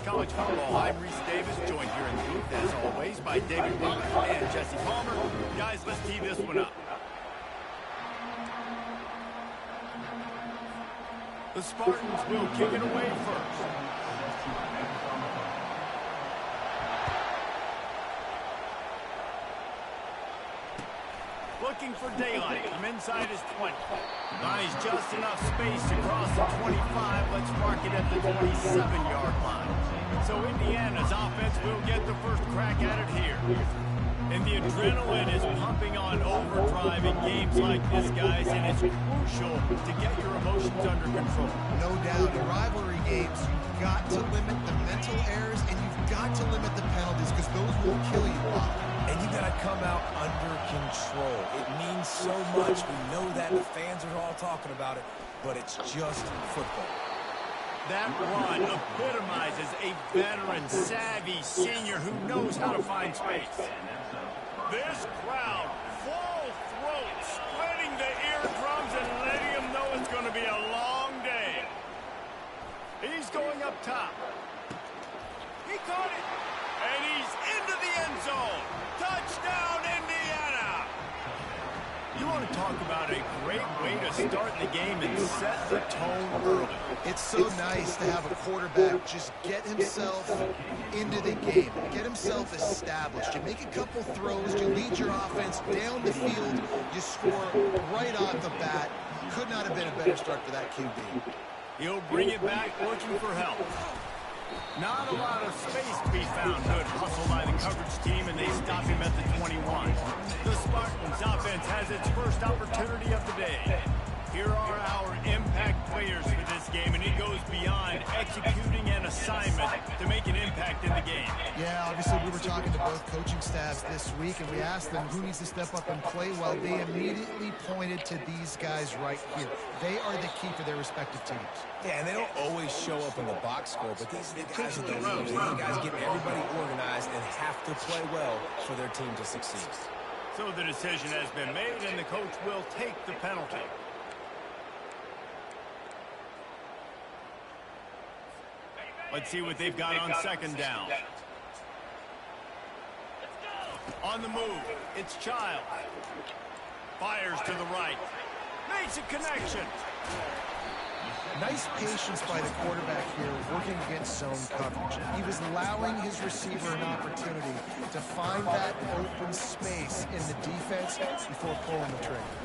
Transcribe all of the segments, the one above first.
college football. I'm Reese Davis, joined here in the booth, as always, by David Butler and Jesse Palmer. Guys, let's tee this one up. The Spartans will kick it away first. Looking for daylight from inside his 20. Bonnie's just enough space to cross the 25. Let's mark it at the 27-yard line. So Indiana's offense will get the first crack at it here. And the adrenaline is pumping on overdrive in games like this, guys, and it's crucial to get your emotions under control. No doubt. In rivalry games, you've got to limit the mental errors, and you've got to limit the penalties, because those will kill you, Bob. And you got to come out under control. It means so much. We know that. The fans are all talking about it, but it's just football. That run epitomizes a veteran, savvy senior who knows how to find space. This crowd, full throat, splitting the eardrums and letting them know it's going to be a long day. He's going up top. He caught it, and he's into the end zone. Touchdown, Indiana! You want to talk about a great way to start the game and set the tone early. It's so nice to have a quarterback just get himself into the game, get himself established. You make a couple throws, you lead your offense down the field, you score right off the bat. Could not have been a better start for that QB. He'll bring it back, looking for help. Not a lot of space to be found. Good hustle by the coverage team, and they stop him at the 21. The Spartans offense has its first opportunity of the day. Here are our impact players for this game, and it goes beyond executing an assignment to make an impact in the game. Yeah, obviously we were talking to both coaching staffs this week, and we asked them who needs to step up and play well. They immediately pointed to these guys right here. They are the key for their respective teams. Yeah, and they don't always show up in the box score, but these are the guys that the leaders. These guys get everybody organized and have to play well for their team to succeed. So the decision has been made, and the coach will take the penalty. Let's see what they've got on second down. On the move, it's Child. Fires to the right. Makes a connection. Nice patience by the quarterback here, working against zone coverage. He was allowing his receiver an opportunity to find that open space in the defense before pulling the trigger.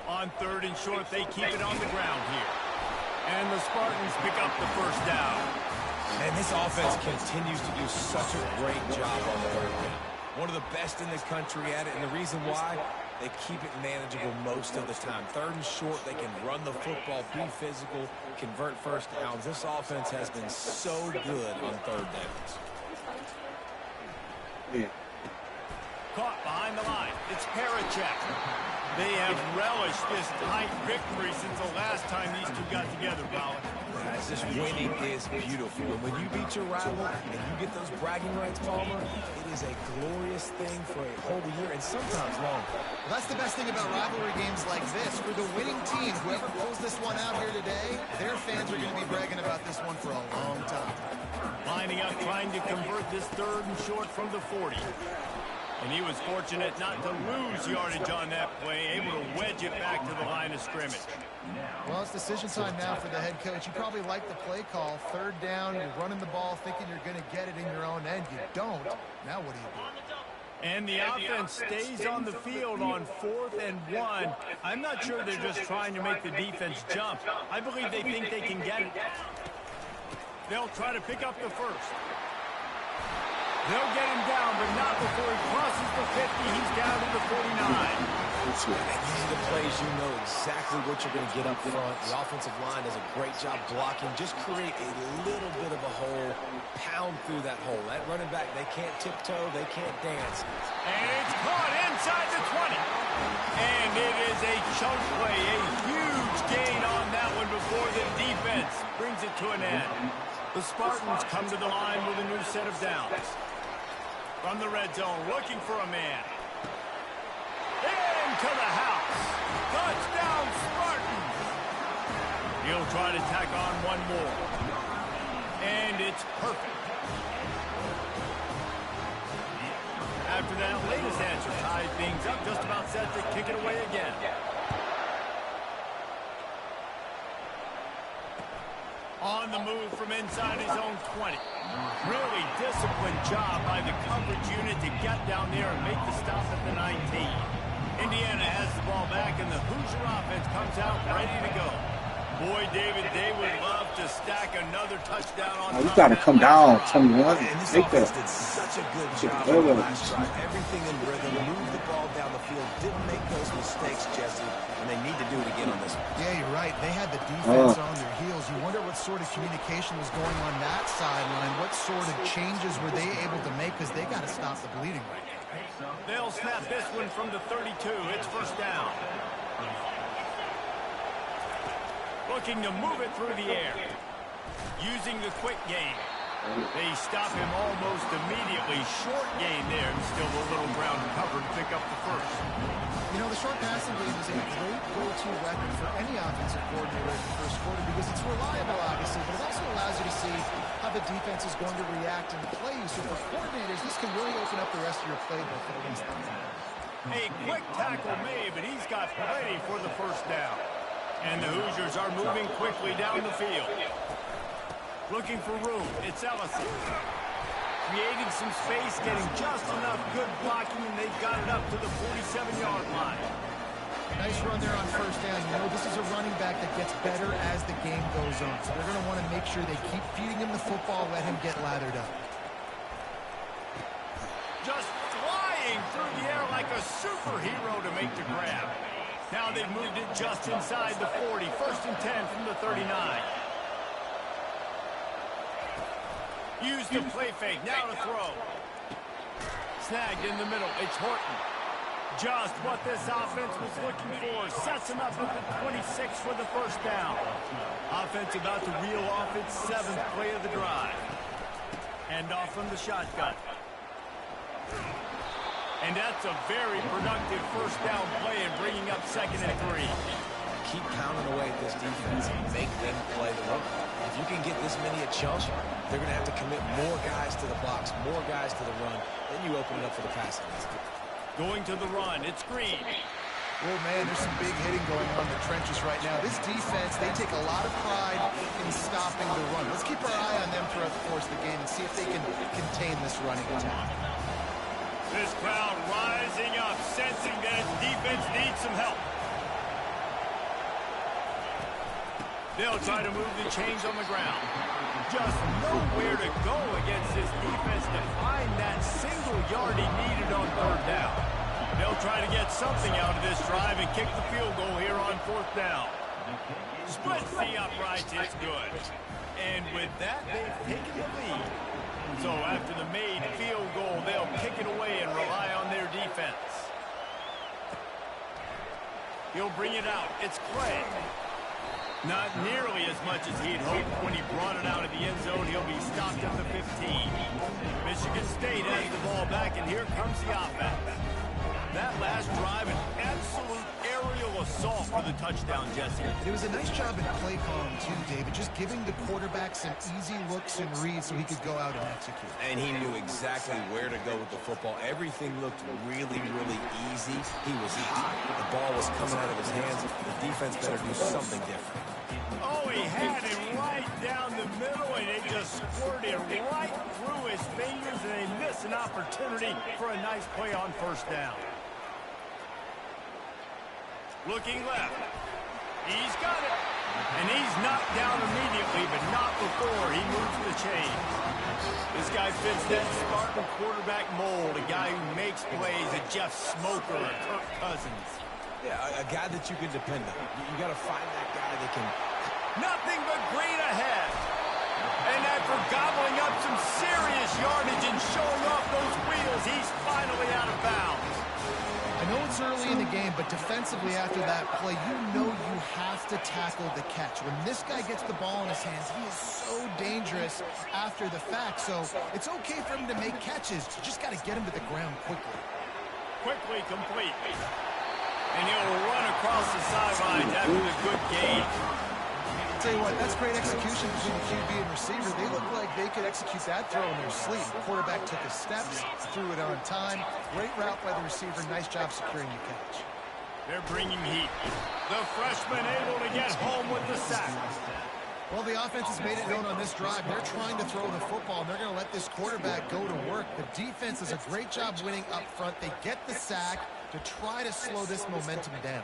On third and short, they keep it on the ground here. And the Spartans pick up the first down. And this offense continues to do such a great job on the third down. One of the best in the country at it, and the reason why, they keep it manageable most of the time. Third and short, they can run the football, be physical, convert first downs. This offense has been so good on third downs. Yeah. Caught behind the line. It's Parachek. They have relished this tight victory since the last time these two got together, Bauer. Guys, this winning is beautiful. And when you beat your rival and you get those bragging rights, Palmer, it is a glorious thing for a whole year and sometimes longer. Well, that's the best thing about rivalry games like this. For the winning team, whoever pulls this one out here today, their fans are going to be bragging about this one for a long time. Lining up, trying to convert this third and short from the 40. And he was fortunate not to lose yardage on that play, able to wedge it back to the line of scrimmage. Well, it's decision time now for the head coach. You probably like the play call. Third down, you're running the ball thinking you're going to get it in your own end. You don't. Now what do you do? And the offense stays on the field on 4th and 1. I'm not sure they're just trying to make the defense jump. I believe they think they can get it. They'll try to pick up the first. They'll get him down, but not before he crosses the 50. He's down to the 49. And these are the plays you know exactly what you're going to get up front. The offensive line does a great job blocking. Just create a little bit of a hole, pound through that hole. That running back, they can't tiptoe, they can't dance. And it's caught inside the 20. And it is a chunk play, a huge gain on that one before the defense brings it to an end. The Spartans come to the line with a new set of downs. From the red zone, looking for a man. Into the house. Touchdown, Spartans. He'll try to tack on one more. And it's perfect. After that latest answer ties things up, just about set to kick it away again. On the move from inside his own 20. Really disciplined job by the coverage unit to get down there and make the stop at the 19. Indiana has the ball back, and the Hoosier offense comes out ready to go. Boy, David, they would love to stack another touchdown on You got to come down, 21. And this Take offense that. did such a good job on the last drive. Everything in rhythm, moved the ball down the field, didn't make those mistakes, Jesse, and they need to do it again on this one. Yeah, you're right. They had the defense on their heels. You wonder what sort of communication was going on that sideline. What sort of changes were they able to make, because they got to stop the bleeding right now. They'll snap this one from the 32. It's first down. Looking to move it through the air. Using the quick game. They stop him almost immediately. Short game there. Still a little ground cover to pick up the first. You know, the short passing game is a great go-to weapon for any offensive coordinator in the first quarter because it's reliable, obviously, but it also allows you to see how the defense is going to react and play you. So for coordinators, this can really open up the rest of your playbook against them. A quick tackle made, but he's got plenty for the first down. And the Hoosiers are moving quickly down the field. Looking for room. It's Ellison. Creating some space, getting just enough good blocking, and they've got it up to the 47-yard line. Nice run there on first down. You know, this is a running back that gets better as the game goes on. So they're going to want to make sure they keep feeding him the football, let him get lathered up. Just flying through the air like a superhero to make the grab. Now they've moved it just inside the 40. First and 10 from the 39. Use the play fake. Now to throw. Snagged in the middle. It's Horton. Just what this offense was looking for. Sets him up at the 26 for the first down. Offense about to reel off its 7th play of the drive. And off from the shotgun. And that's a very productive first down play and bringing up 2nd and 3. Keep pounding away at this defense and make them play the run. If you can get this many a chunk, they're going to have to commit more guys to the box, more guys to the run. Then you open it up for the passing. Going to the run. It's Green. Oh, man, there's some big hitting going on in the trenches right now. This defense, they take a lot of pride in stopping the run. Let's keep our eye on them throughout the course of the game and see if they can contain this running attack. This crowd rising up, sensing that its defense needs some help. They'll try to move the chains on the ground. Just nowhere to go against this defense to find that single yard he needed on 3rd down. They'll try to get something out of this drive and kick the field goal here on 4th down. Splits the uprights, it's good. And with that, they've taken the lead. So after the made field goal, they'll kick it away and rely on their defense. He'll bring it out. It's Clay. Not nearly as much as he'd hoped when he brought it out of the end zone. He'll be stopped at the 15. Michigan State has the ball back, and here comes the offense. That last drive, an absolute aerial assault for the touchdown, Jesse. It was a nice job in play calling, too, David, just giving the quarterback some easy looks and reads so he could go out and execute. And he knew exactly where to go with the football. Everything looked really, really easy. He was hot. The ball was coming out of his hands. The defense better do something different. Oh, he had it right down the middle, and it just squirted right through his fingers, and they missed an opportunity for a nice play on first down. Looking left. He's got it. And he's knocked down immediately, but not before he moves the chains. This guy fits that Spartan quarterback mold, a guy who makes plays, a Jeff Smoker, a Kirk Cousins. Yeah, a guy that you can depend on. You got to find that guy that can... Nothing but green ahead. And after gobbling up some serious yardage and showing off those wheels, he's finally out of bounds. I know it's early in the game, but defensively after that play, you know you have to tackle the catch. When this guy gets the ball in his hands, he is so dangerous after the fact. So it's okay for him to make catches. You just got to get him to the ground quickly. Quickly complete. And he'll run across the sidelines after the good gain. I'll tell you what, that's great execution between the QB and receiver. They look like they could execute that throw in their sleep. The quarterback took his steps, threw it on time. Great route by the receiver. Nice job securing the catch. They're bringing heat. The freshman able to get home with the sack. Well, the offense has made it known on this drive. They're trying to throw the football, and they're going to let this quarterback go to work. The defense does a great job winning up front. They get the sack to try to slow this momentum down.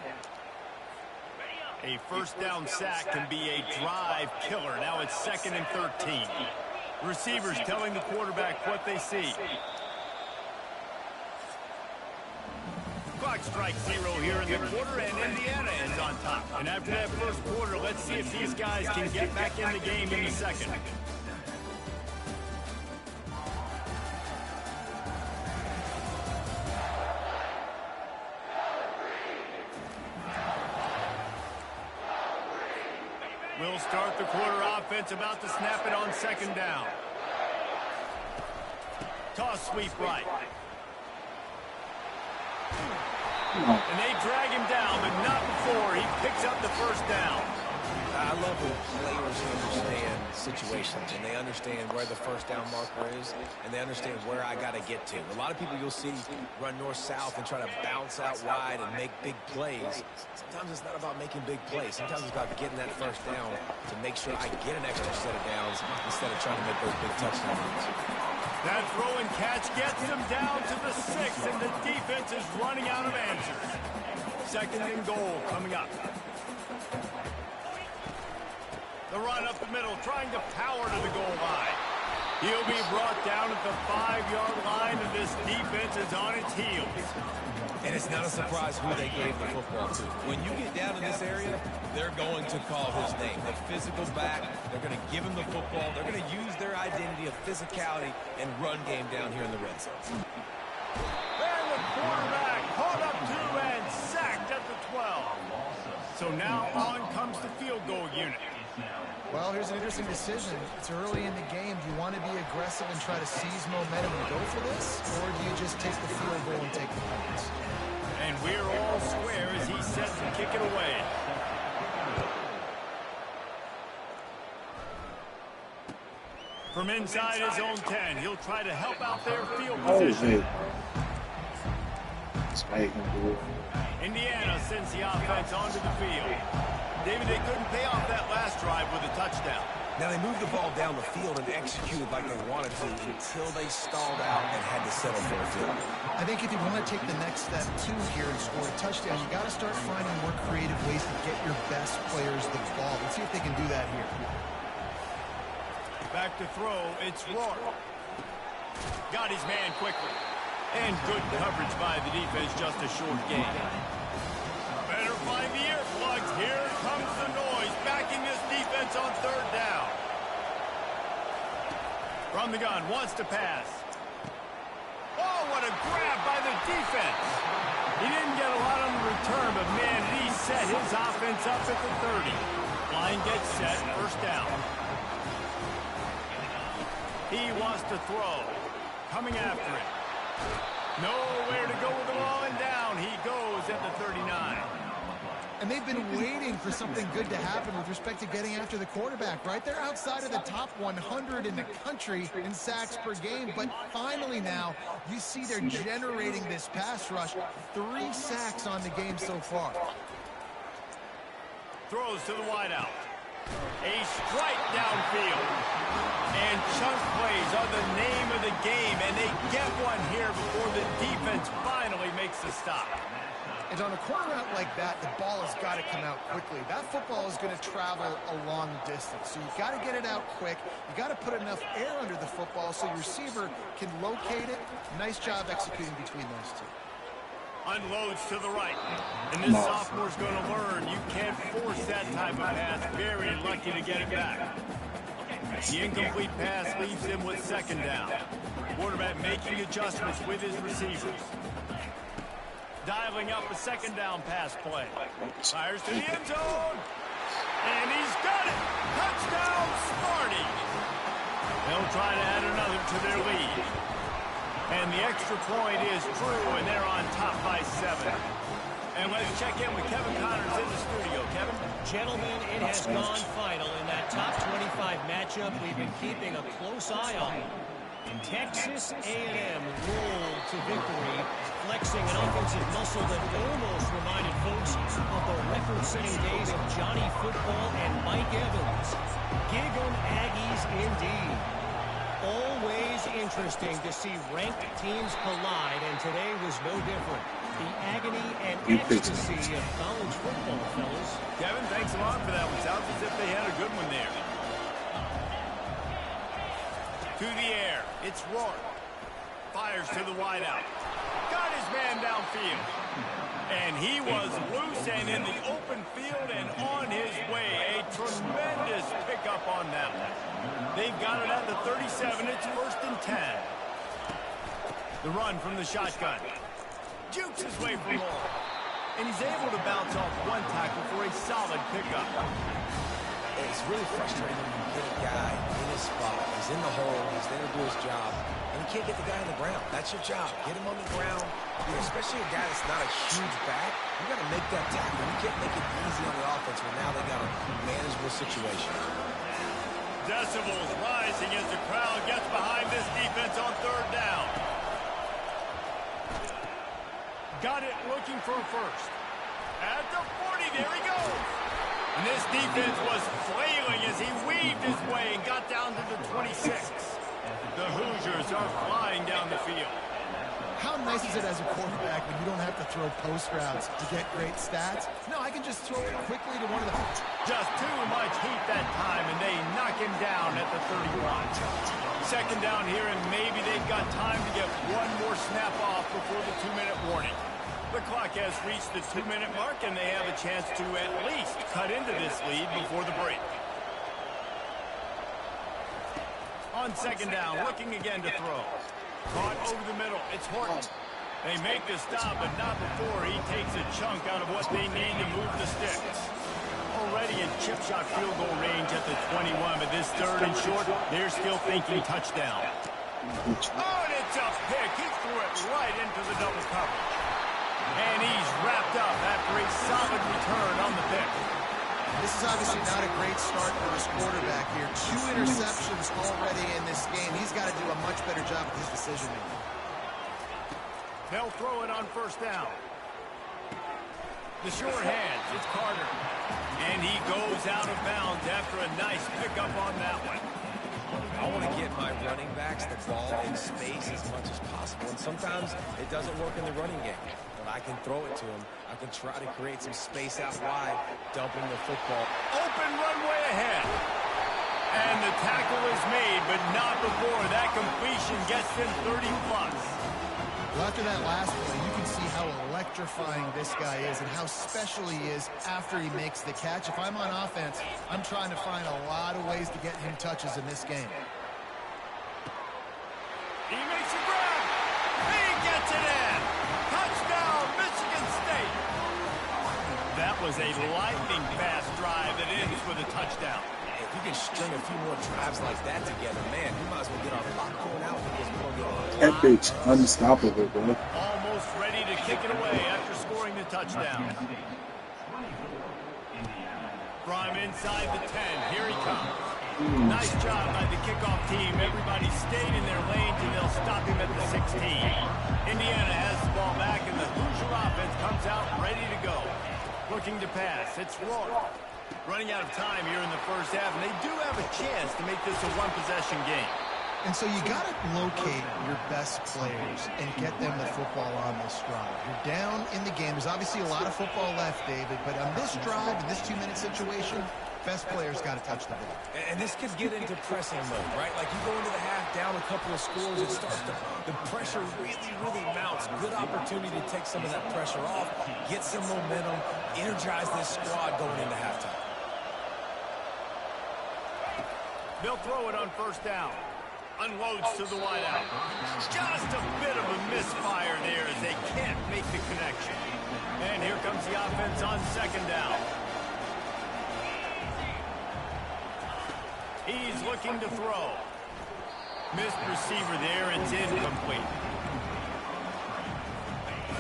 A first down sack can be a drive killer. Now it's 2nd and 13. Receivers telling the quarterback what they see. Clock strikes 0 here in the quarter, and Indiana is on top. And after that first quarter, let's see if these guys can get back in the game in the second. We'll start the quarter offense, about to snap it on 2nd down. Toss sweep right. And they drag him down, but not before he picks up the first down. I love when players understand situations, and they understand where the first down marker is, and they understand where I got to get to. A lot of people you'll see run north-south and try to bounce out wide and make big plays. Sometimes it's not about making big plays. Sometimes it's about getting that first down to make sure I get an extra set of downs instead of trying to make those big touchdowns. That throw and catch gets them down to the 6, and the defense is running out of answers. 2nd and goal coming up. The run up the middle, trying to power to the goal line. He'll be brought down at the 5-yard line, and this defense is on its heels. And it's not a surprise who they gave the football to. When you get down in this area, they're going to call his name. The physical back, they're going to give him the football. They're going to use their identity of physicality and run game down here in the red zone. And the quarterback caught up to and sacked at the 12. So now on comes the field goal unit. Well, here's an interesting decision. It's early in the game. Do you want to be aggressive and try to seize momentum and go for this? Or do you just take the field goal and take the points? And we're all square as he sets to kick it away. From inside his own 10, he'll try to help out their field position. Indiana sends the offense onto the field. David, they couldn't pay off that last drive with a touchdown. Now, they moved the ball down the field and executed like they wanted to until they stalled out and had to settle for a field. I think if you want to take the next step, too, here and score a touchdown, you got to start finding more creative ways to get your best players the ball. Let's see if they can do that here. Back to throw, it's Rourke. Got his man quickly. And good coverage by the defense, just a short gain. Better find the earplugs. Here comes the noise, backing this defense on 3rd down. From the gun, wants to pass. Oh, what a grab by the defense. He didn't get a lot on the return, but man, he set his offense up at the 30. Line gets set, 1st down. He wants to throw. Coming after it. Nowhere to go with the ball, and down he goes at the 39. And they've been waiting for something good to happen with respect to getting after the quarterback, right? They're outside of the top 100 in the country in sacks per game, but finally now you see they're generating this pass rush. 3 sacks on the game so far. Throws to the wideout. A strike downfield. And chunk plays are the name of the game, and they get one here before the defense finally makes the stop. And on a corner route like that, the ball has got to come out quickly. That football is going to travel a long distance, so you've got to get it out quick. You've got to put enough air under the football so your receiver can locate it. Nice job executing between those two. Unloads to the right. And this sophomore's going to learn you can't force that type of pass. Very lucky to get it back. The incomplete pass leaves him with 2nd down. Quarterback making adjustments with his receivers. Dialing up a 2nd down pass play. Fires to the end zone. And he's got it. Touchdown, Smarty. They'll try to add another to their lead. And the extra point is true, and they're on top by 7. And let's check in with Kevin Connors in the studio. Kevin? Gentlemen, it has gone final in that top 25 matchup we've been keeping a close eye on. Texas A&M rolled to victory, flexing an offensive muscle that almost reminded folks of the record-setting days of Johnny Football and Mike Evans. Gig 'em Aggies indeed. Always interesting to see ranked teams collide, and today was no different. The agony and ecstasy of college football, fellas. Kevin, thanks a lot for that one. Sounds as if they had a good one there. To the air. It's Rourke. Fires to the wideout. Got his man downfield. And he was loose and in the open field and on his way. A tremendous pickup on that one. They've got it at the 37. It's 1st and 10. The run from the shotgun. Jukes his way for more. And he's able to bounce off one tackle for a solid pickup. It's really frustrating when you get a guy in his spot. He's in the hole. He's there to do his job. And you can't get the guy on the ground. That's your job. Get him on the ground. You know, especially a guy that's not a huge back. You got to make that tackle. You can't make it easy on the offense when now they got a manageable situation. Decibels rising as the crowd gets behind this defense on 3rd down. Got it looking for a first. At the 40, there he goes. And this defense was flailing as he weaved his way and got down to the 26. The Hoosiers are flying down the field. How nice is it as a quarterback when you don't have to throw post routes to get great stats? No, I can just throw it quickly to one of the... Just too much heat that time, and they knock him down at the 31. 2nd down here, and maybe they've got time to get one more snap off before the 2-minute warning. The clock has reached the 2-minute mark, and they have a chance to at least cut into this lead before the break. On 2nd down, looking again to throw. Caught over the middle. It's Horton. They make the stop, but not before he takes a chunk out of what they need to move the sticks. Already in chip shot field goal range at the 21, but this 3rd and short, they're still thinking touchdown. Oh, and it's a pick. He threw it right into the double coverage. And he's wrapped up after a solid return on the pick. This is obviously not a great start for his quarterback here. 2 interceptions already in this game. He's got to do a much better job with his decision-making. They'll throw it on 1st down. The short hands, it's Carter. And he goes out of bounds after a nice pickup on that one. I want to get my running backs the ball in space as much as possible. And sometimes it doesn't work in the running game. But I can throw it to him. I can try to create some space out wide, dump him the football. Open runway ahead. And the tackle is made, but not before that completion gets them 30+. Well, after that last play, you can see how electrifying this guy is and how special he is after he makes the catch. If I'm on offense, I'm trying to find a lot of ways to get him touches in this game. He makes a grab. He gets it in. Touchdown, Michigan State. That was a lightning-fast drive that ends with a touchdown. If you can string a few more drives like that together, man, we might as well get our popcorn out because we're going to get That bitch unstoppable, bro. Almost ready to kick it away after scoring the touchdown. From inside the 10, here he comes. Nice job by the kickoff team. Everybody stayed in their lanes, and they'll stop him at the 16. Indiana has the ball back, and the Hoosier offense comes out ready to go. Looking to pass, it's Rourke. Running out of time here in the 1st half, and they do have a chance to make this a one-possession game. And so you got to locate your best players and get them the football on this drive. You're down in the game. There's obviously a lot of football left, David, but on this drive, in this 2-minute situation, best players got to touch the ball. And this could get into pressing mode, right? Like you go into the half down a couple of scores, it starts to, the pressure really mounts. Good opportunity to take some of that pressure off, get some momentum, energize this squad going into halftime. They'll throw it on 1st down. Unloads to the wideout. Just a bit of a misfire there as they can't make the connection. And here comes the offense on 2nd down. He's looking to throw. Missed receiver there. It's incomplete.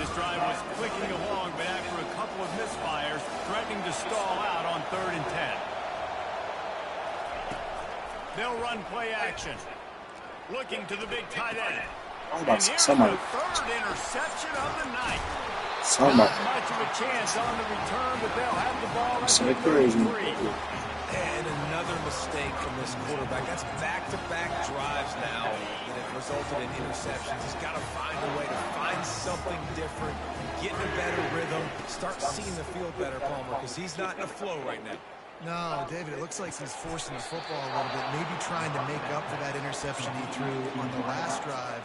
This drive was clicking along, but after a couple of misfires, threatening to stall out on 3rd and 10. They'll run play action. Looking to the big tight end. I'm And about to here's somebody. the 3rd interception of the night. Somebody. Not much of a chance on the return, but they'll have the ball at Say the crazy. 33. And another mistake from this quarterback. That's back-to-back drives now that have resulted in interceptions. He's got to find a way to find something different, get in a better rhythm, start seeing the field better, Palmer, because he's not in a flow right now. No, David, it looks like he's forcing the football a little bit, maybe trying to make up for that interception he threw on the last drive.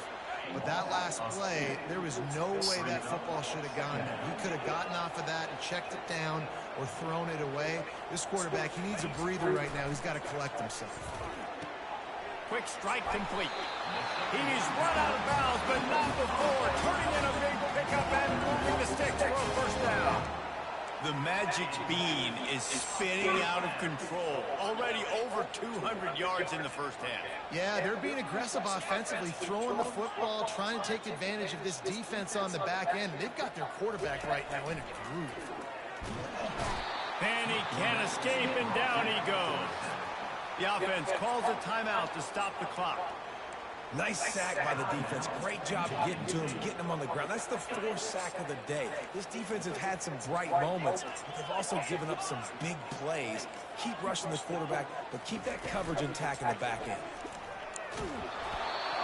But that last play, there was no way that football should have gone there. He could have gotten off of that and checked it down or thrown it away. This quarterback, he needs a breather right now. He's got to collect himself. Quick strike complete. He's run out of bounds, but not before turning in a big pickup and moving the sticks for a first down. The magic bean is spinning out of control. Already over 200 yards in the first half. Yeah, they're being aggressive offensively, throwing the football, trying to take advantage of this defense on the back end. They've got their quarterback right now in a groove. And he can't escape, and down he goes. The offense calls a timeout to stop the clock. Nice sack by the defense. Great job getting to him, getting him on the ground. That's the 4th sack of the day. This defense has had some bright moments, but they've also given up some big plays. Keep rushing the quarterback, but keep that coverage intact in the back end.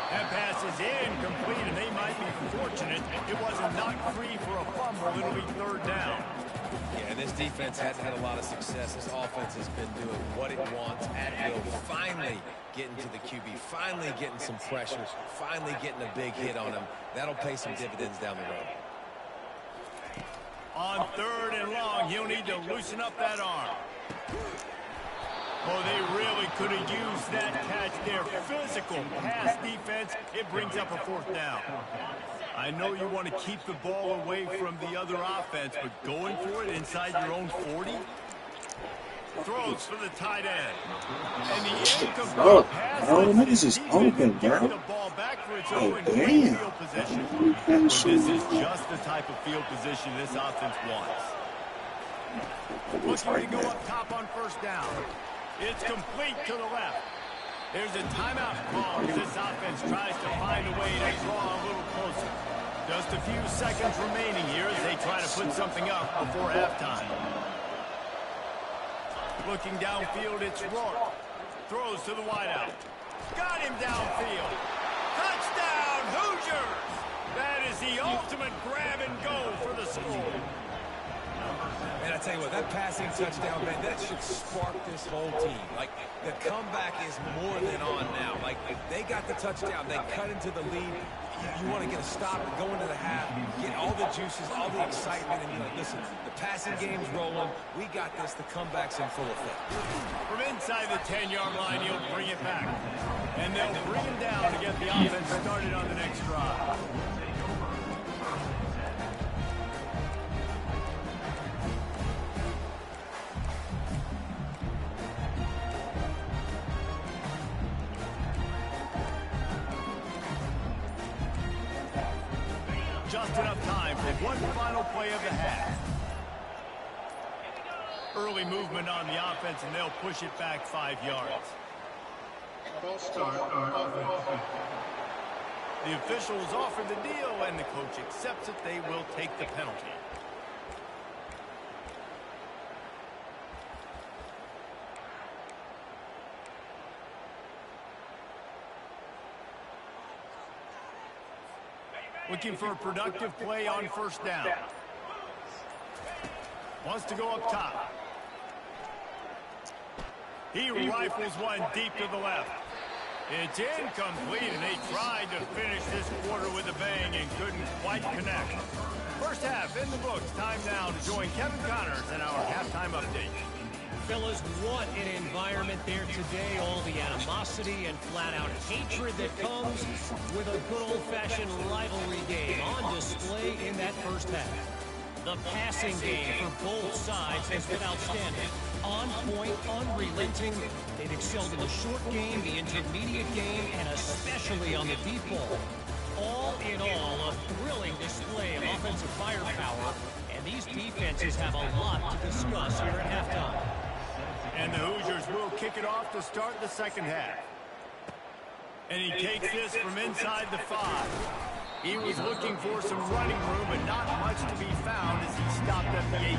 That pass is incomplete, and they might be fortunate it wasn't knocked free for a fumble. It'll be 3rd down. Yeah, this defense hasn't had a lot of success. This offense has been doing what it wants at will. Finally getting to the QB, finally getting some pressure, finally getting a big hit on him. That'll pay some dividends down the road. On 3rd and long, he'll need to loosen up that arm. Oh, they really could have used that catch there. Physical pass defense. It brings up a 4th down. I know you want to keep the ball away from the other offense, but going for it inside your own 40? Throws for the tight end. And the incomplete pass. Oh, niggas is open, Get bro. the ball back for its Oh, own damn. field position. But this is just the type of field position this offense wants. Looking to go up top on 1st down. It's complete to the left. There's a timeout call as this offense tries to find a way to draw a little closer. Just a few seconds remaining here as they try to put something up before halftime. Looking downfield, it's Rourke. Throws to the wideout. Got him downfield. Touchdown, Hoosiers! That is the ultimate grab and go for the score. And I tell you what, that passing touchdown, man, that should spark this whole team. Like, the comeback is more than on now. Like, they got the touchdown. They cut into the lead. You want to get a stop and go into the half, get all the juices, all the excitement, and be like, listen, the passing game's rolling. We got this. The comeback's in full effect. From inside the 10-yard line, he'll bring it back. And they'll bring him down to get the offense started on the next drive. Just enough time for one final play of the half. Early movement on the offense, and they'll push it back 5 yards. The officials offer the deal, and the coach accepts it. They will take the penalty. Looking for a productive play on 1st down. Wants to go up top. He rifles one deep to the left. It's incomplete, and they tried to finish this quarter with a bang and couldn't quite connect. First half in the books. Time now to join Kevin Connors in our halftime update. Fellas, what an environment there today. All the animosity and flat-out hatred that comes with a good old-fashioned rivalry game on display in that first half. The passing game for both sides has been outstanding. On point, unrelenting. They've excelled in the short game, the intermediate game, and especially on the deep ball. All in all, a thrilling display of offensive firepower, and these defenses have a lot to discuss here at halftime. And the Hoosiers will kick it off to start the second half. And he takes this from inside the 5. He was looking for some running room, but not much to be found as he stopped at the 18.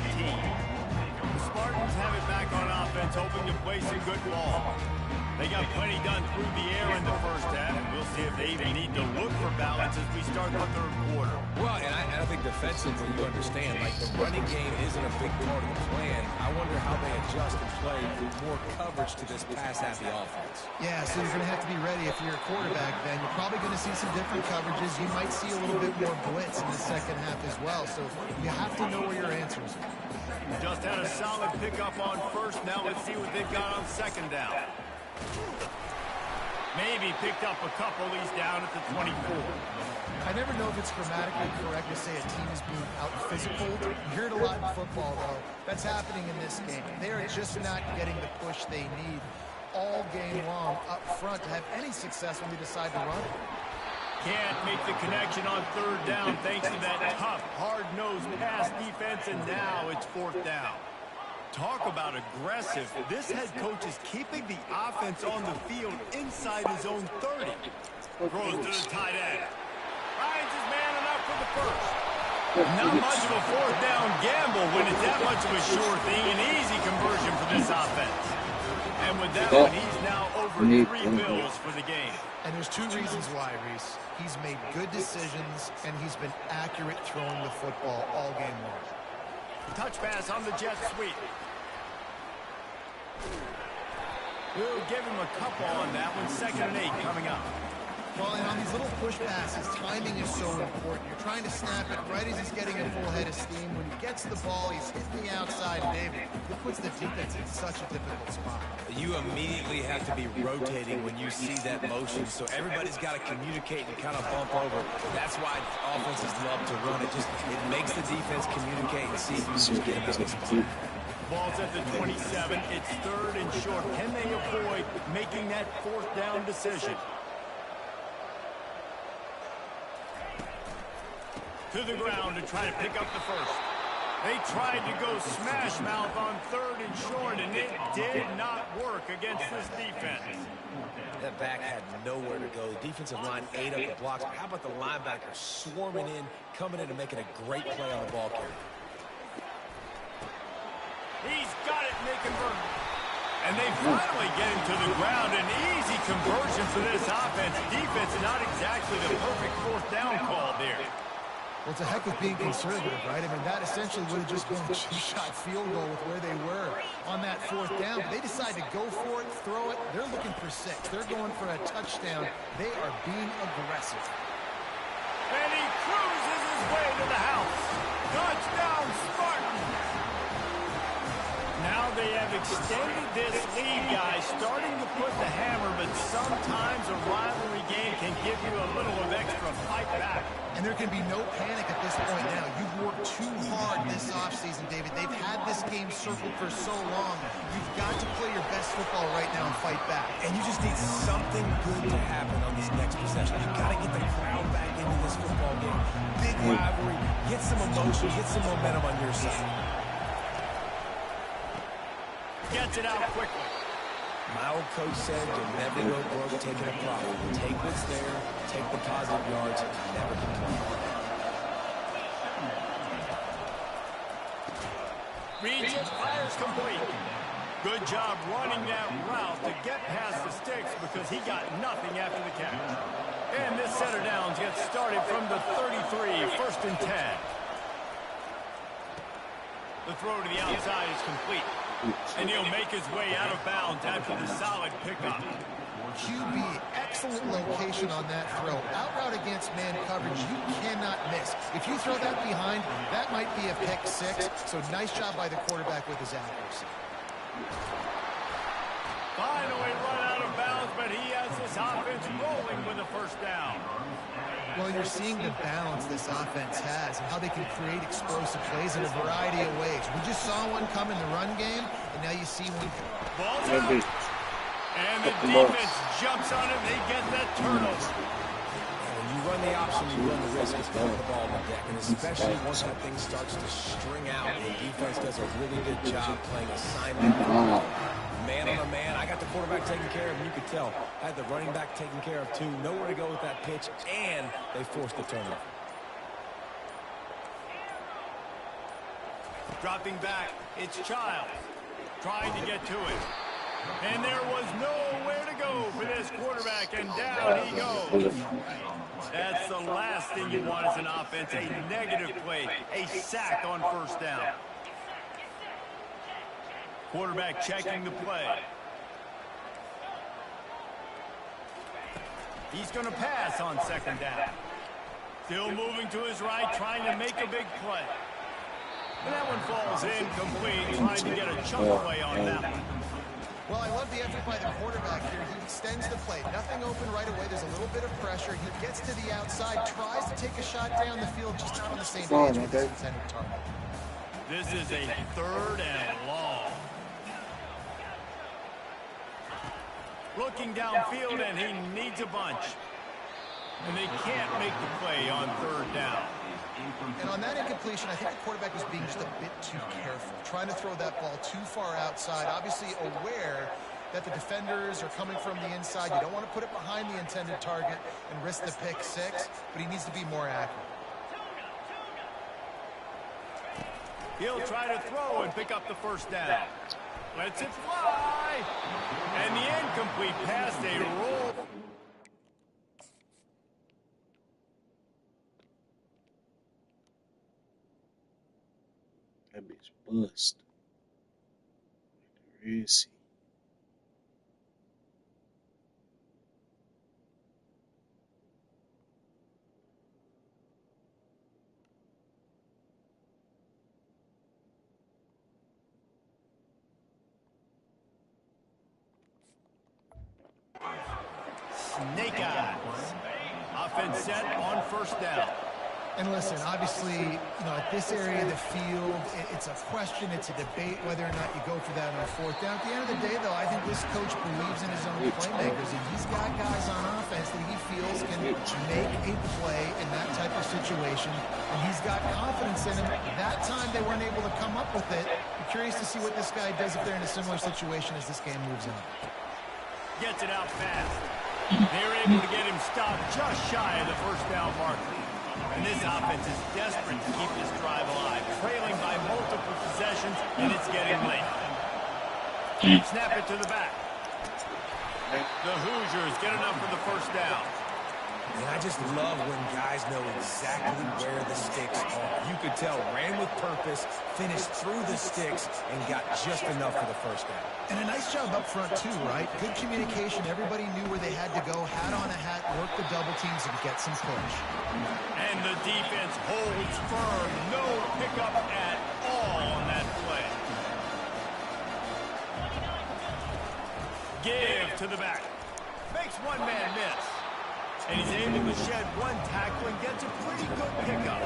The Spartans have it back on offense, hoping to play some good ball. They got plenty done through the air in the first half, and we'll see if they even need to look for balance as we start the third quarter. Well, and I think defensively, you understand, like the running game isn't a big part of the plan. I wonder how they adjust and play more coverage to this pass-happy offense. Yeah, so you're going to have to be ready if you're a quarterback then. You're probably going to see some different coverages. You might see a little bit more blitz in the second half as well, so you have to know where your answers are. Just had a solid pickup on first. Now let's see what they've got on second down. Maybe picked up a couple. He's down at the 24. I never know if it's grammatically correct to say a team is being out-physical. You hear it a lot in football, though. That's happening in this game. They are just not getting the push they need all game long up front to have any success when they decide to run it. Can't make the connection on third down thanks to that tough, hard-nosed pass defense, and now it's fourth down. Talk about aggressive. This head coach is keeping the offense on the field inside his own 30. Throws to the tight end. Finds his man enough for the first. Not much of a fourth down gamble when it's that much of a sure thing. An easy conversion for this offense. And with that one, he's now over 3 bills for the game. And there's 2 reasons why, Reese. He's made good decisions, and he's been accurate throwing the football all game long. Touch pass on the jet sweep. We'll give him a couple on that one. 2nd and 8 coming up. Well, and on these little push passes, timing is so important. You're trying to snap it right as he's getting a full head of steam. When he gets the ball, he's hitting the outside, David. It puts the defense in such a difficult spot. You immediately have to be rotating when you see that motion, so everybody's got to communicate and kind of bump over. That's why offenses love to run it. It makes the defense communicate and see who's getting this spot. Ball's at the 27. It's 3rd and short. Can they avoid making that 4th down decision? To the ground to try to pick up the first. They tried to go smash mouth on 3rd and short, and it did not work against this defense. That back had nowhere to go. The defensive line ate up the blocks. But how about the linebacker swarming in, coming in and making a great play on the ball carrier? He's got it, and they convert. And they finally get him to the ground. An easy conversion for this offense. Defense, not exactly the perfect 4th down call there. Well, it's a heck of being conservative, right? I mean, that essentially would have just been a 2-shot field goal with where they were on that 4th down. But they decide to go for it, throw it. They're looking for 6. They're going for a touchdown. They are being aggressive. And he cruises his way to the house. Touchdown, Spartans! Now they have extended this lead, guys, starting to put the hammer, but sometimes a rivalry game can give you a little of extra fight back. And there can be no panic at this point now. You've worked too hard this offseason, David. They've had this game circled for so long. You've got to play your best football right now and fight back. And you just need something good to happen on this next possession. You've got to get the crowd back into this football game. Big rivalry. Get some emotion. Get some momentum on your side. Gets it out quickly. My old coach said you'll never go broke taking a profit. Take what's there, take the positive yards, and never complain. Reads it, fires complete. Good job running that route to get past the sticks because he got nothing after the catch. And this setter downs gets started from the 33, 1st and 10. The throw to the outside is complete. And he'll make his way out of bounds after the solid pickup. QB, excellent location on that throw. Out route against man coverage, you cannot miss. If you throw that behind, that might be a pick 6. So nice job by the quarterback with his accuracy. Finally run out of bounds, but he has this offense rolling with a 1st down. Well, you're seeing the balance this offense has and how they can create explosive plays in a variety of ways. We just saw one come in the run game, and now you see one. Ball's out. And the defense jumps on it, and they get that turnover. When you run the option, you run the risk of throwing the ball on the deck, and especially once that thing starts to string out and the defense does a really good job playing assignment. Man on a man. I got the quarterback taken care of, and you could tell. I had the running back taken care of, too. Nowhere to go with that pitch, and they forced the turnover. Dropping back, it's Childs trying to get to it. And there was nowhere to go for this quarterback, and down he goes. That's the last thing you want as an offense, a negative play, a sack on first down. Quarterback checking the play. He's going to pass on second down. Still moving to his right, trying to make a big play. And that one falls incomplete, trying to get a chunk play on that one. Well, I love the effort by the quarterback here. He extends the play. Nothing open right away. There's a little bit of pressure. He gets to the outside, tries to take a shot down the field, just not on the same page with his intended target. This is a 3rd and long. Looking downfield, and he needs a bunch. And they can't make the play on 3rd down. And on that incompletion, I think the quarterback was being just a bit too careful, trying to throw that ball too far outside, obviously aware that the defenders are coming from the inside. You don't want to put it behind the intended target and risk the pick 6, but he needs to be more accurate. He'll try to throw and pick up the first down. Lets it fly. And the incomplete pass, they roll. That bitch bust. Crazy. Snake eyes. Offense set on first down. And listen, obviously, at this area of the field, it's a question, it's a debate whether or not you go for that on 4th down. At the end of the day, though, I think this coach believes in his own playmakers. And he's got guys on offense that he feels can make a play in that type of situation. And he's got confidence in him. That time they weren't able to come up with it. I'm curious to see what this guy does if they're in a similar situation as this game moves on. Gets it out fast. They're able to get him stopped just shy of the first down marker. And this offense is desperate to keep this drive alive, trailing by multiple possessions, and it's getting late. Snap it to the back. The Hoosiers get enough for the first down. And I just love when guys know exactly where the sticks are. You could tell, ran with purpose, finished through the sticks, and got just enough for the first down. And a nice job up front, too, right? Good communication. Everybody knew where they had to go. Hat on a hat, work the double teams, and get some push. And the defense holds firm. No pickup at all on that play. Give to the back. Makes one man miss. And he's able to shed one tackle and gets a pretty good pickup.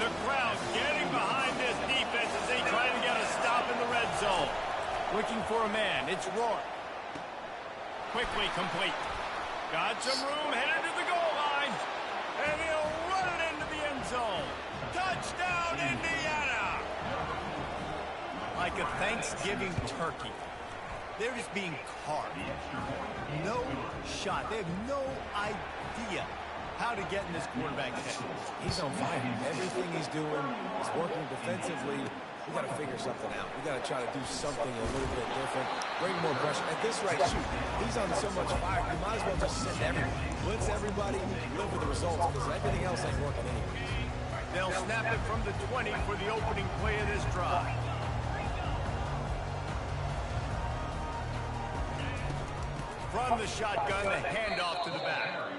The crowd getting behind this defense as they try to get a stop in the red zone. Looking for a man. It's Roy. Quickly complete. Got some room, headed to the goal line. And he'll run it into the end zone. Touchdown, Indiana! Like a Thanksgiving turkey. They're just being carved. No shot. They have no idea how to get in this quarterback's head. He's on fire. Everything he's doing is working defensively. We got to figure something out. We got to try to do something a little bit different. Bring more pressure. At this rate, shoot, he's on so much fire, you might as well just send everybody. Blitz everybody, live with the results, because everything else ain't working anyway. They'll snap it from the 20 for the opening play of this drive. From the shotgun, the handoff to the back.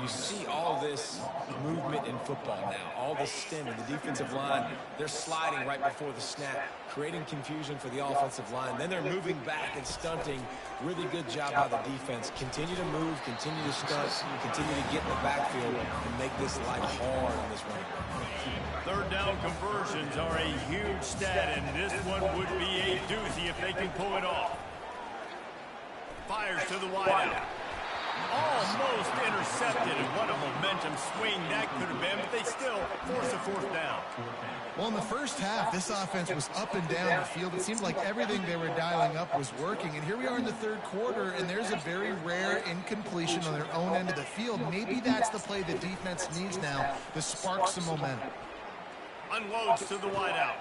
You see all this movement in football now, all this stemming. The defensive line, they're sliding right before the snap, creating confusion for the offensive line. Then they're moving back and stunting. Really good job by the defense. Continue to move, continue to stunt, continue to get in the backfield and make this life hard on this run. 3rd down conversions are a huge stat, and this one would be a doozy if they can pull it off. Fires to the wideout. Almost intercepted, and what a momentum swing that could have been, but they still force a fourth down. Well, in the first half, this offense was up and down the field. It seemed like everything they were dialing up was working. And here we are in the third quarter, and there's a very rare incompletion on their own end of the field. Maybe that's the play the defense needs now to spark some momentum. Unloads to the wideout.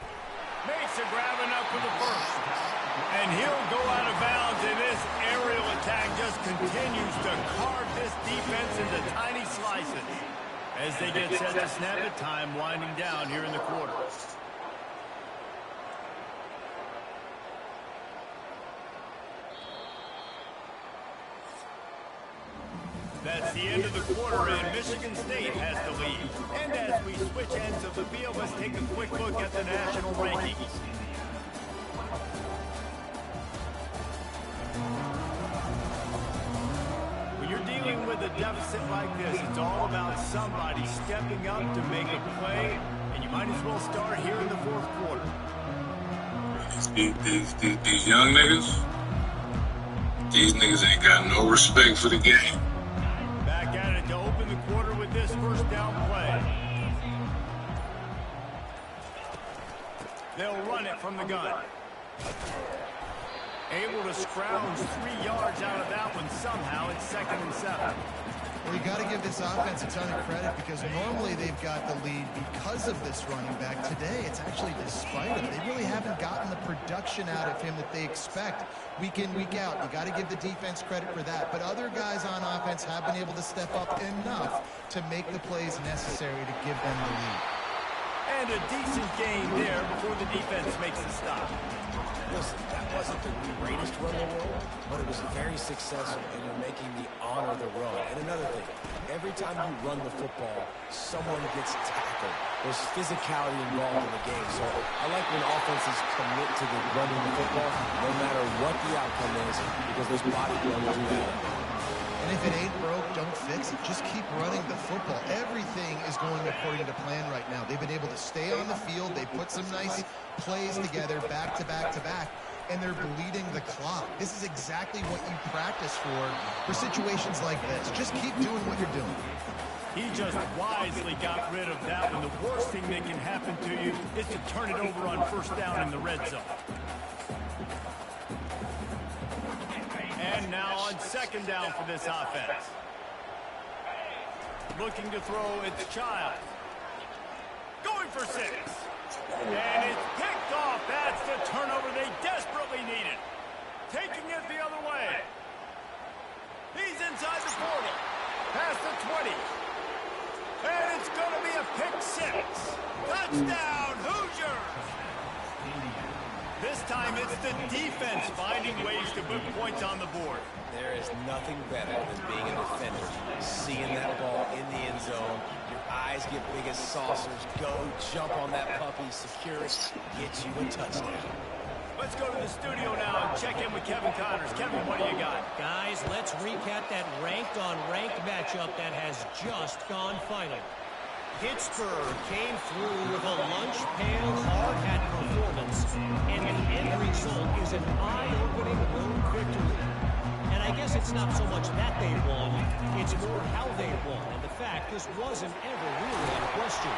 Makes a grab enough for the first. And he'll go out of bounds, and this aerial attack just continues to carve this defense into tiny slices. As they get set to snap it, time winding down here in the quarter. That's the end of the quarter, and Michigan State has the lead. And as we switch ends of the field, let's take a quick look at the national rankings. When you're dealing with a deficit like this, it's all about somebody stepping up to make a play, and you might as well start here in the fourth quarter. These young niggas, these niggas ain't got no respect for the game. Back at it to open the quarter with this first down play. They'll run it from the gun. Able to scrounge 3 yards out of that one somehow. It's 2nd and 7. Well, you got to give this offense a ton of credit because normally they've got the lead because of this running back. Today, it's actually despite him. They really haven't gotten the production out of him that they expect week in, week out. You got to give the defense credit for that. But other guys on offense have been able to step up enough to make the plays necessary to give them the lead. And a decent gain there before the defense makes the stop. Listen, that wasn't the greatest run in the world, but it was very successful, and you're making me honor the run. And another thing, every time you run the football, someone gets tackled. There's physicality involved in the game. So I like when offenses commit to the running the football, no matter what the outcome is, because those body blows do that. And if it ain't broke, don't fix it. Just keep running the football. Everything is going according to plan right now. They've been able to stay on the field. They put some nice plays together back to back to back, and they're bleeding the clock. This is exactly what you practice for situations like this. Just keep doing what you're doing. He just wisely got rid of that one. The worst thing that can happen to you is to turn it over on first down in the red zone. And now on 2nd down for this offense. Looking to throw, it's Child. Going for 6. And it's picked off. That's the turnover they desperately needed. Taking it the other way. He's inside the 40. Past the 20. And it's going to be a pick 6. Touchdown, Hoosiers! This time it's the defense finding ways to put points on the board. There is nothing better than being a defender. Seeing that ball in the end zone, your eyes get big as saucers. Go, jump on that puppy, secure it, get you a touchdown. Let's go to the studio now and check in with Kevin Connors. Kevin, what do you got? Guys, let's recap that ranked-on-ranked matchup that has just gone final. Pittsburgh came through with a lunch pail hard-hat performance, and the end result is an eye-opening road victory. And I guess it's not so much that they won, it's more how they won, and the fact this wasn't ever really in question.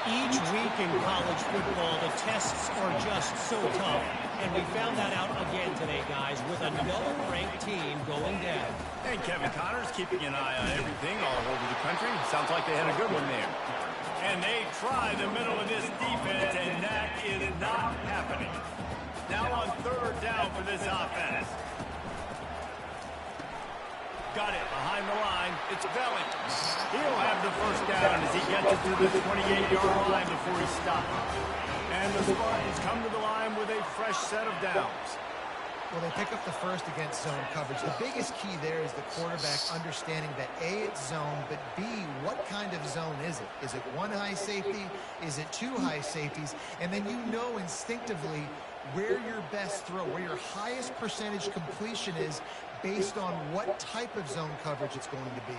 Each week in college football, the tests are just so tough, and we found that out again today, guys, with another ranked team going down. And Kevin Connors keeping an eye on everything all over the country. Sounds like they had a good one there. And they try the middle of this defense, and that is not happening. Now on 3rd down for this offense. Got it behind the line. It's Belling. He'll have the first down as he gets it to the 28-yard line before he stops. And the Spartans come to the line with a fresh set of downs. Well, they pick up the first against zone coverage. The biggest key there is the quarterback understanding that A, it's zone, but B, what kind of zone is it? Is it one high safety? Is it 2 high safeties? And then you know instinctively where your best throw, where your highest percentage completion is based on what type of zone coverage it's going to be.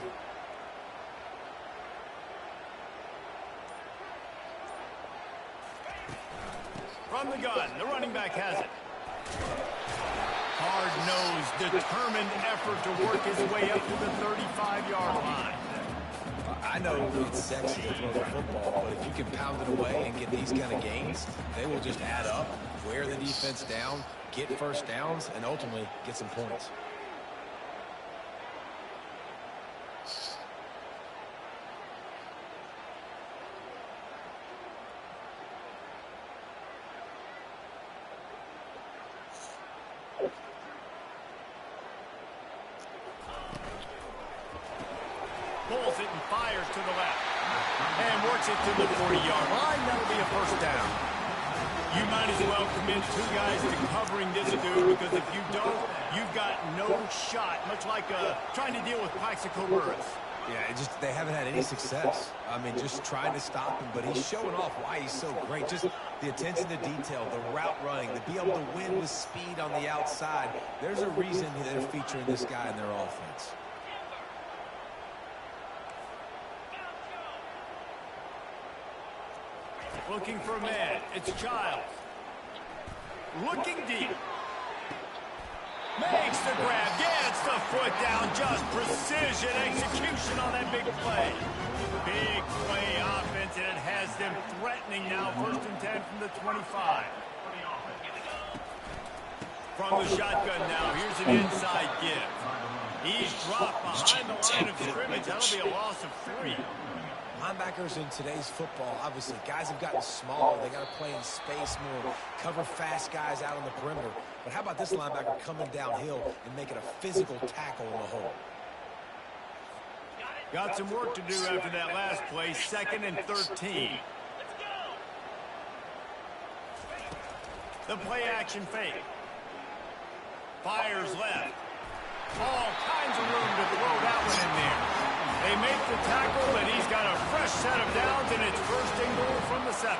From the gun, the running back has it. Hard-nosed, determined effort to work his way up to the 35-yard line. I know it's sexy to throw the football, but if you can pound it away and get these kind of gains, they will just add up, wear the defense down, get first downs, and ultimately get some points. Pulls it and fires to the left. And works it to the 40-yard line. That'll be a first down. You might as well commit two guys to covering this dude, because if you don't, you've got no shot, much like trying to deal with Plaxico Burress. Yeah, they haven't had any success. I mean, just trying to stop him, but he's showing off why he's so great. Just the attention to detail, the route running, to be able to win with speed on the outside. There's a reason they're featuring this guy in their offense. Looking for a man. It's Childs. Looking deep. Makes the grab. Gets the foot down. Just precision execution on that big play. Big play offense, and it has them threatening now. 1st and 10 from the 25. From the shotgun now. Here's an inside give. He's dropped behind the line of scrimmage. That'll be a loss of 3. Linebackers in today's football, obviously, guys have gotten smaller. They got to play in space more, cover fast guys out on the perimeter. But how about this linebacker coming downhill and making a physical tackle in the hole? Got some work to do after that last play. 2nd and 13. The play action fake. Fires left. All kinds of room to throw that one in there. They make the tackle, but he's got a fresh set of downs, and it's 1st and goal from the 7.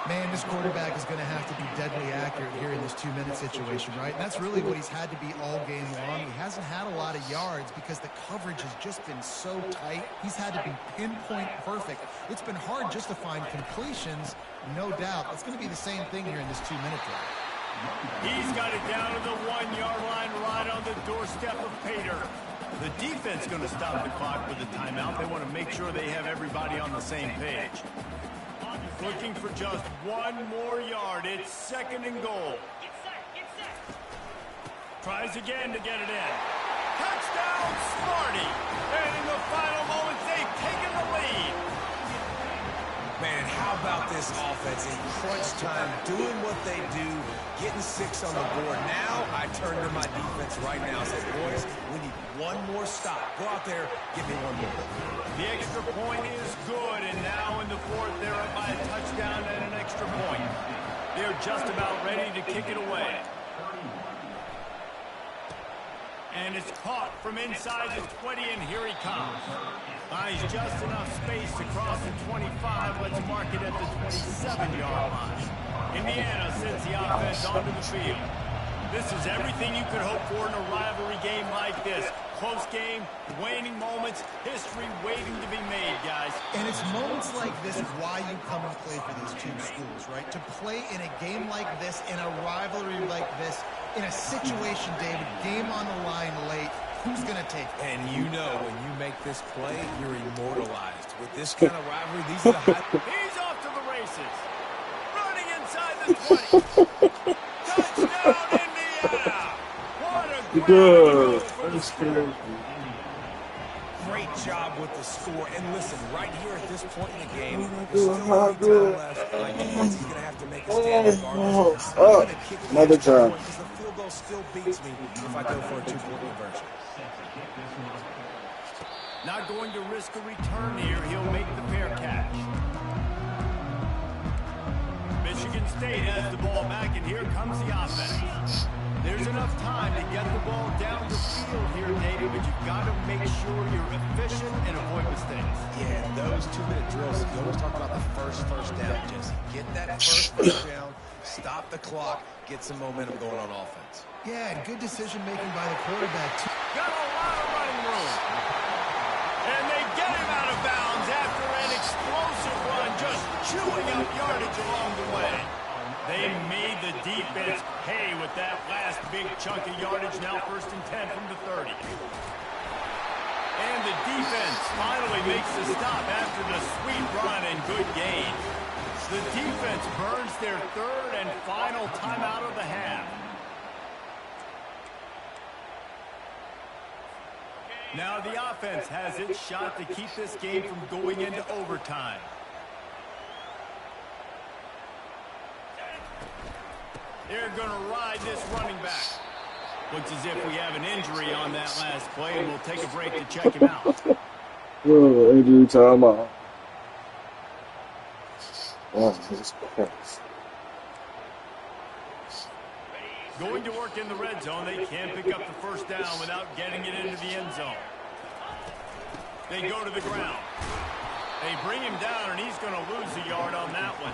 Man, this quarterback is going to have to be deadly accurate here in this 2-minute situation, right? And that's really what he's had to be all game long. He hasn't had a lot of yards because the coverage has just been so tight. He's had to be pinpoint perfect. It's been hard just to find completions, no doubt. It's going to be the same thing here in this 2-minute drive. He's got it down to the 1-yard line, right on the doorstep of Pater. The defense going to stop the clock with a timeout. They want to make sure they have everybody on the same page. Looking for just 1 more yard. It's 2nd and goal. Tries again to get it in. Touchdown, Smarty. And in the final moments, they've taken the lead. Man, how about this offense in crunch time, doing what they do, getting 6 on the board. Now I turn to my defense right now and say, boys, we need 1 more stop. Go out there, give me 1 more. The extra point is good, and now in the 4th, they're up by a touchdown and an extra point. They're just about ready to kick it away. And it's caught from inside the 20, and here he comes. Finds just enough space to cross the 25. Let's mark it at the 27-yard line. Indiana sends the offense onto the field. This is everything you could hope for in a rivalry game like this. Close game, waning moments, history waiting to be made, guys. And it's moments like this why you come and play for these two schools, right? To play in a game like this, in a rivalry like this, in a situation, David, game on the line late, who's going to take it? And you know when you make this play, you're immortalized. With this kind of rivalry, these are the high... He's off to the races. Running inside the 20. Touchdown, Indiana! What a great for the score. Great job with the score. And listen, right here at this point in the game, there's still no time left. My defense is going to have to make a stand regardless. I'm going to kick it Another extra time. point because the field goal still beats me if I go for a 2-point conversion. Not going to risk a return here. He'll make the fair catch. Michigan State has the ball back, and here comes the offense. There's enough time to get the ball down the field here, David, but you've got to make sure you're efficient and avoid mistakes. Yeah, those 2-minute drills, you always talk about the first down, Jesse. Get that first down, stop the clock, get some momentum going on offense. Yeah, and good decision-making by the quarterback, too. Got a lot of running room. And they get him out of bounds after an explosive run, just chewing up yardage along the way. They made the defense pay with that last big chunk of yardage. Now 1st and 10 from the 30. And the defense finally makes the stop after the sweet run and good gain. The defense burns their 3rd and final timeout of the half. Now the offense has its shot to keep this game from going into overtime. They're going to ride this running back. Looks as if we have an injury on that last play, and we'll take a break to check him out. Oh, injury timeout. Oh, Jesus Christ. Going to work in the red zone. They can't pick up the 1st down without getting it into the end zone. They go to the ground. They bring him down, and he's going to lose a yard on that one.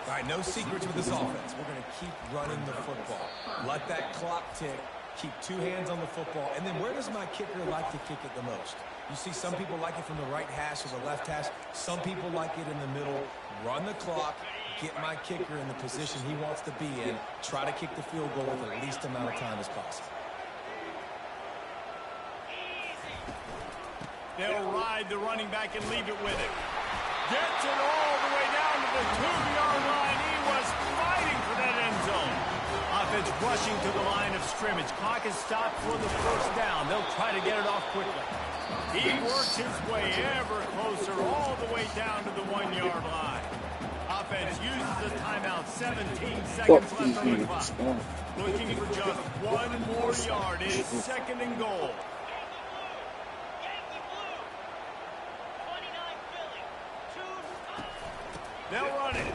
All right, no secrets with this offense. We're going to keep running the football. Let that clock tick. Keep 2 hands on the football. And then where does my kicker like to kick it the most? You see some people like it from the right hash or the left hash. Some people like it in the middle. Run the clock. Get my kicker in the position he wants to be in. Try to kick the field goal with the least amount of time as possible. They'll ride the running back and leave it with him. Gets it all the way down to the 2-yard line. He was fighting for that end zone. Offense rushing to the line of scrimmage. Clock is stopped for the 1st down. They'll try to get it off quickly. He works his way ever closer all the way down to the 1-yard line. Offense uses the timeout. 17 seconds left on the clock. Looking for just 1 more yard. It's 2nd and goal. They'll run it.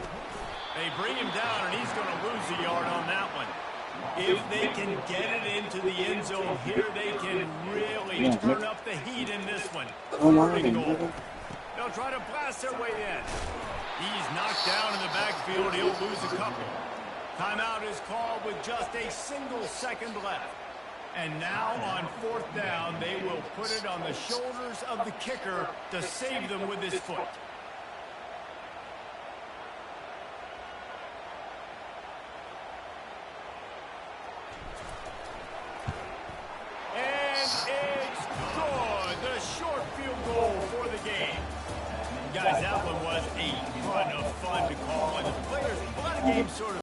They bring him down, and he's going to lose a yard on that one. If they can get it into the end zone here, they can really turn up the heat in this one. 3rd and goal. They'll try to blast their way in. He's knocked down in the backfield. He'll lose a couple. Timeout is called with just a single second left. And now on 4th down, they will put it on the shoulders of the kicker to save them with his foot. It's good. The short field goal for the game. Guys, that one was a ton of fun to call. And the players, a lot of games sort of